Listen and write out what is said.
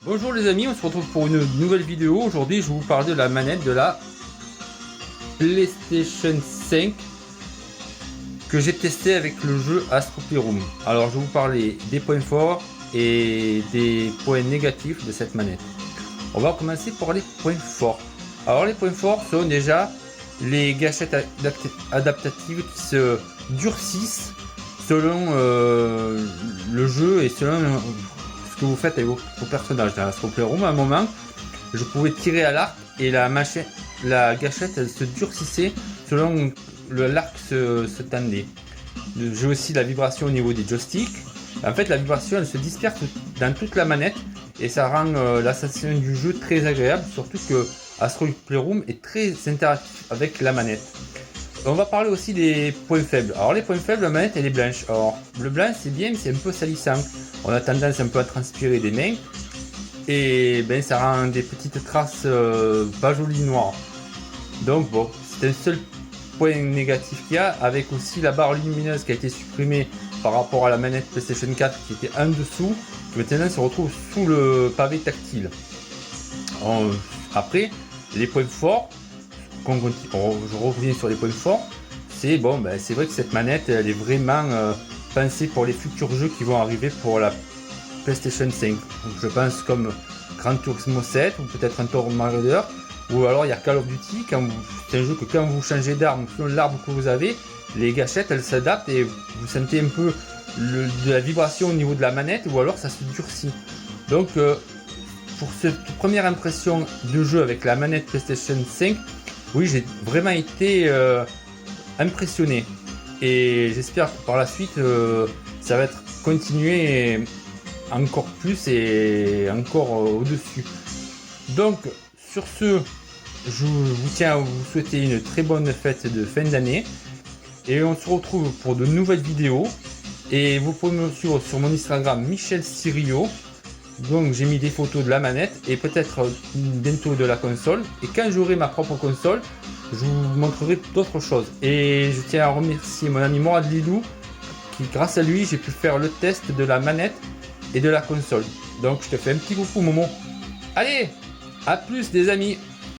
Bonjour les amis, on se retrouve pour une nouvelle vidéo. Aujourd'hui je vais vous parler de la manette de la PlayStation 5 que j'ai testé avec le jeu Astro Playroom. Alors je vais vous parler des points forts et des points négatifs de cette manette. On va commencer par les points forts. Alors les points forts sont déjà les gâchettes adaptatives qui se durcissent selon le jeu et selon ce que vous faites avec vos personnages. Dans Astro Playroom, à un moment, je pouvais tirer à l'arc et la gâchette elle se durcissait selon l'arc se tendait. J'ai aussi la vibration au niveau des joysticks. En fait, la vibration elle se disperse dans toute la manette et ça rend la sensation du jeu très agréable, surtout que Astro Playroom est très interactif avec la manette. On va parler aussi des points faibles. Alors les points faibles, la manette elle est blanche. Alors le blanc c'est bien mais c'est un peu salissant. On a tendance un peu à transpirer des mains et ben ça rend des petites traces pas jolies noires. Donc bon, c'est un seul point négatif qu'il y a, avec aussi la barre lumineuse qui a été supprimée par rapport à la manette PlayStation 4 qui était en dessous, qui maintenant se retrouve sous le pavé tactile. Après, les points forts, je reviens sur les points forts, c'est bon, ben, c'est vrai que cette manette elle est vraiment pensée pour les futurs jeux qui vont arriver pour la PlayStation 5. Donc, je pense comme Gran Turismo 7 ou peut-être un Tomb Raider, ou alors il y a Call of Duty, c'est un jeu que quand vous changez d'arme, selon l'arme que vous avez, les gâchettes elles s'adaptent et vous sentez un peu de la vibration au niveau de la manette, ou alors ça se durcit. Donc pour cette première impression de jeu avec la manette PlayStation 5, oui, j'ai vraiment été impressionné et j'espère que par la suite ça va être continué encore plus et encore au-dessus. Donc sur ce, je vous tiens à vous souhaiter une très bonne fête de fin d'année et on se retrouve pour de nouvelles vidéos. Et vous pouvez me suivre sur mon Instagram Michel Sirio. Donc j'ai mis des photos de la manette et peut-être bientôt de la console. Et quand j'aurai ma propre console, je vous montrerai d'autres choses. Et je tiens à remercier mon ami Morad Lilou, qui grâce à lui j'ai pu faire le test de la manette et de la console. Donc je te fais un petit coucou Momo. Allez, à plus les amis.